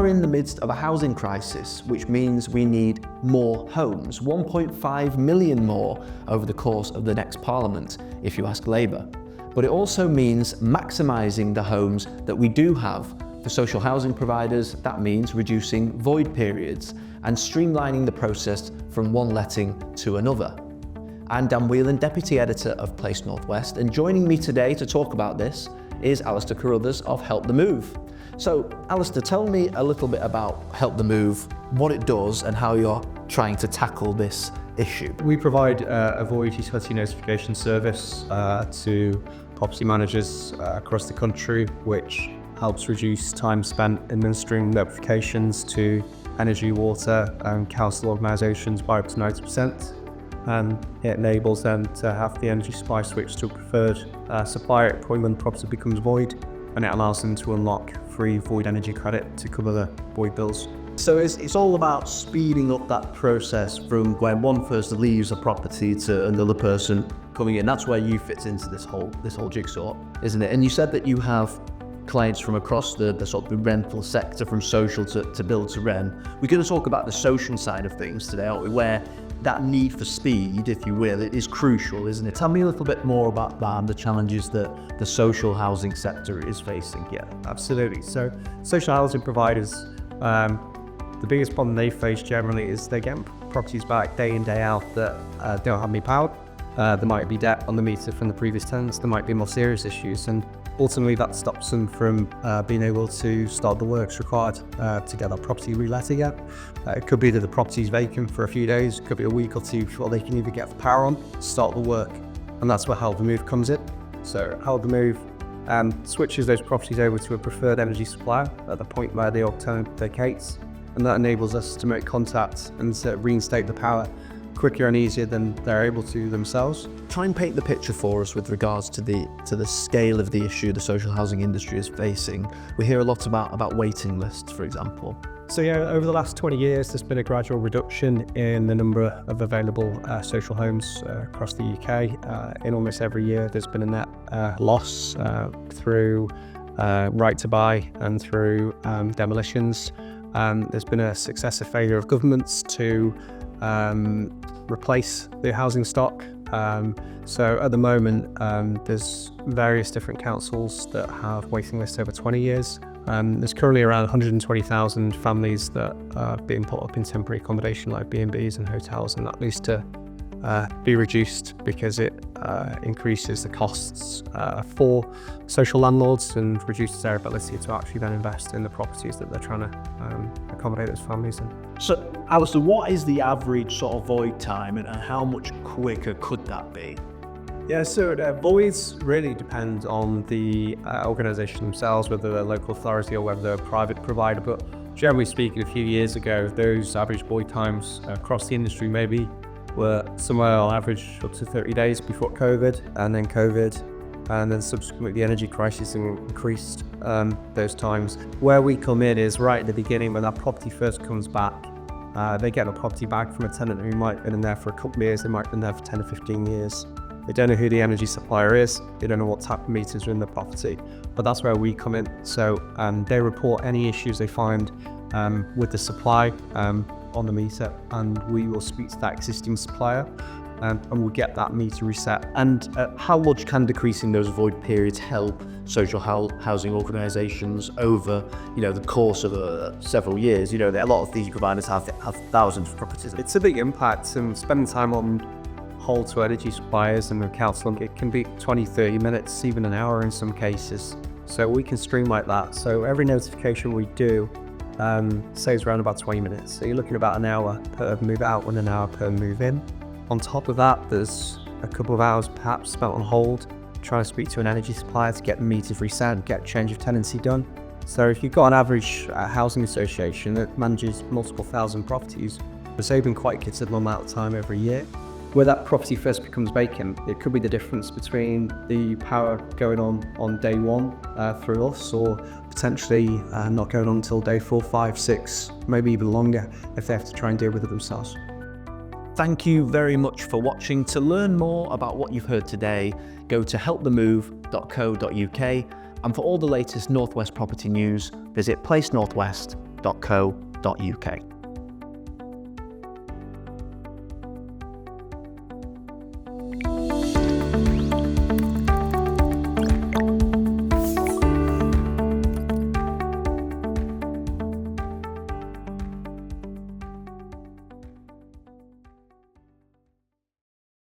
are in the midst of a housing crisis, which means we need more homes, 1.5 million more over the course of the next Parliament, if you ask Labour. But it also means maximising the homes that we do have. For social housing providers, that means reducing void periods and streamlining the process from one letting to another. I'm Dan Whelan, Deputy Editor of Place Northwest, and joining me today to talk about this is Alistair Carruthers of Helpthemove. So, Alistair, tell me a little bit about Helpthemove, what it does and how you're trying to tackle this issue. We provide a void utility notification service to property managers across the country, which helps reduce time spent administering notifications to energy, water and council organisations by up to 90%. And it enables them to have the energy supply switch to a preferred supplier at point when the property becomes void, and it allows them to unlock free void energy credit to cover the void bills. So it's all about speeding up that process from when one person leaves a property to another person coming in. That's where you fit into this whole jigsaw, isn't it? And you said that you have clients from across the sort of rental sector, from social to build to rent. We're going to talk about the social side of things today, aren't we? Where that need for speed, if you will, it is crucial, isn't it? Tell me a little bit more about that and the challenges that the social housing sector is facing. Yeah, absolutely. So social housing providers, the biggest problem they face generally is they get properties back day in, day out that don't have any power. There might be debt on the meter from the previous tenants. There might be more serious issues, and ultimately that stops them from being able to start the works required to get that property relet again. It could be that the property's vacant for a few days. It could be a week or two before they can even get the power on, start the work, and that's where Helpthemove comes in. So Helpthemove switches those properties over to a preferred energy supplier at the point where the alternative vacates, and that enables us to make contact and to reinstate the power quicker and easier than they're able to themselves. Try and paint the picture for us with regards to the scale of the issue the social housing industry is facing. We hear a lot about waiting lists, for example. So yeah, over the last 20 years, there's been a gradual reduction in the number of available social homes across the UK. In almost every year, there's been a net loss through right to buy and through demolitions. There's been a successive failure of governments to replace the housing stock. So at the moment, there's various different councils that have waiting lists over 20 years. There's currently around 120,000 families that are being put up in temporary accommodation like B&Bs and hotels, and that needs to be reduced because it increases the costs for social landlords and reduces their ability to actually then invest in the properties that they're trying to accommodate those families in. So, Alistair, what is the average sort of void time and how much quicker could that be? Yeah, so voids really depend on the organisation themselves, whether they're a local authority or whether they're a private provider. But generally speaking, a few years ago, those average void times across the industry maybe were somewhere on average up to 30 days before COVID, and then subsequently the energy crisis increased those times. Where we come in is right at the beginning when that property first comes back. They get a property back from a tenant who might have been in there for a couple of years, they might have been there for 10 or 15 years. They don't know who the energy supplier is, they don't know what type of meters are in the property, but that's where we come in. So they report any issues they find with the supply on the meter, and we will speak to that existing supplier and we'll get that meter reset. And how much can decreasing those void periods help social housing organisations over, the course of several years? A lot of these providers have thousands of properties. It's a big impact, and spending time on hold to energy suppliers and the council, it can be 20, 30 minutes, even an hour in some cases. So we can streamline that. So every notification we do saves around about 20 minutes. So you're looking at about an hour per move out and an hour per move in. On top of that, there's a couple of hours perhaps spent on hold, trying to speak to an energy supplier to get the meters reset, get change of tenancy done. So if you've got an average housing association that manages multiple thousand properties, we're saving quite a considerable amount of time every year. Where that property first becomes vacant, it could be the difference between the power going on day one through us, or potentially not going on until day 4, 5, 6, maybe even longer if they have to try and deal with it themselves. Thank you very much for watching. To learn more about what you've heard today, go to helpthemove.co.uk, and for all the latest Northwest property news, visit placenorthwest.co.uk. helpthemove.co.uk.